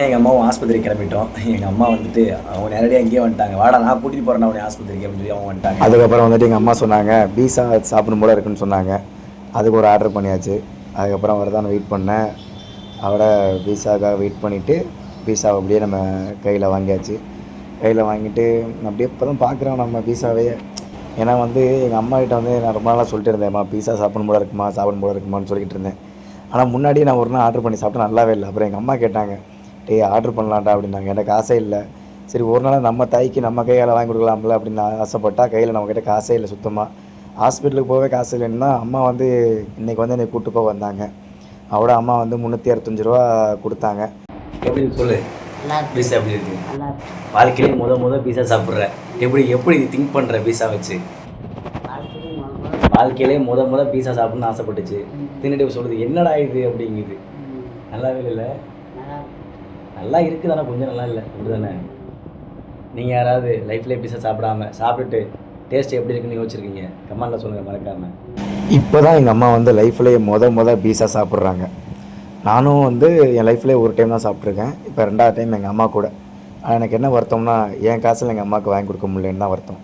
எங்கள் அம்மாவும் ஆஸ்பத்திரி கிளம்பிட்டோம். எங்கள் அம்மா வந்துட்டு அவங்க நேரடியாக இங்கேயே வந்துட்டாங்க. வாடா நான் கூட்டிகிட்டு போகிறேன் அவனை ஆஸ்பத்திரிக்கு அப்படின்னு சொல்லி அவங்க வந்துட்டாங்க. அதுக்கப்புறம் வந்துட்டு எங்கள் அம்மா சொன்னாங்க பீஸா சாப்பிடும் போல இருக்குன்னு சொன்னாங்க. அதுக்கு ஒரு ஆர்டர் பண்ணியாச்சு. அதுக்கப்புறம் அவர் தான் வெயிட் பண்ணேன். அவரை பீஸாவுக்காக வெயிட் பண்ணிவிட்டு பீஸாவை அப்படியே நம்ம கையில் வாங்கியாச்சு. கையில் வாங்கிட்டு அப்படியே இப்போ தான் பார்க்குறோம் நம்ம பீஸாவே. ஏன்னா வந்து எங்கள் அம்மாகிட்ட வந்து நான் ரொம்ப நாளாக சொல்லிட்டு இருந்தேன்ம்மா பீஸா சாப்பிடும் போல இருக்குமான்னு சொல்லிக்கிட்டு இருந்தேன். ஆனால் முன்னாடியே நான் ஒரு நாள் ஆர்டர் பண்ணி சாப்பிட்டா நல்லாவே இல்லை. அப்புறம் எங்கள் அம்மா கேட்டாங்க, டேய் ஆர்டர் பண்ணலான்டா அப்படின்னாங்க. எனக்கு ஆசை இல்லை. சரி ஒரு நாள் நம்ம தாய்க்கு நம்ம கையால் வாங்கி கொடுக்கலாம்ல அப்படின்னு ஆசைப்பட்டா கையில் நம்மக்கிட்ட காசே இல்லை சுத்தமாக. ஹாஸ்பிட்டலுக்கு போகவே காசு இல்லைன்னா அம்மா வந்து இன்றைக்கி வந்து என்னை கூப்பிட்டு போக வந்தாங்க. அவட அம்மா வந்து 365 ரூபா கொடுத்தாங்க. எப்படி சொல்லு பீஸா எப்படி இருக்கு? வாழ்க்கையிலே முத பீஸா சாப்பிட்ற எப்படி திங்க் பண்ணுற பீஸா வச்சு? வாழ்க்கையிலே முத பீஸா சாப்பிட்ணுன்னு ஆசைப்பட்டுச்சு. தின்னுட்டு சொல்லுது என்னடா இது அப்படிங்குது. நல்லாவே இல்லை. நல்லா இருக்குது ஆனால் கொஞ்சம் நல்லா இல்லை அப்படி தானே? நீங்கள் யாராவது லைஃப்லேயே பீஸா சாப்பிட்டுட்டு டேஸ்ட் எப்படி இருக்குன்னு யோசிச்சிருக்கீங்க? கமெண்டில் சொல்லுங்கள் மறக்காமல். இப்போ தான் எங்கள் அம்மா வந்து லைஃப்லேயே முத பீஸா சாப்பிட்றாங்க. நானும் வந்து என் லைஃப்லேயே ஒரு டைம் தான் சாப்பிட்ருக்கேன். இப்போ 2வது டைம் எங்கள் அம்மா கூட. எனக்கு என்ன வருத்தம்னா என் காசில் எங்கள் அம்மாவுக்கு வாங்கி கொடுக்க முடியலன்னு தான் வருத்தம்.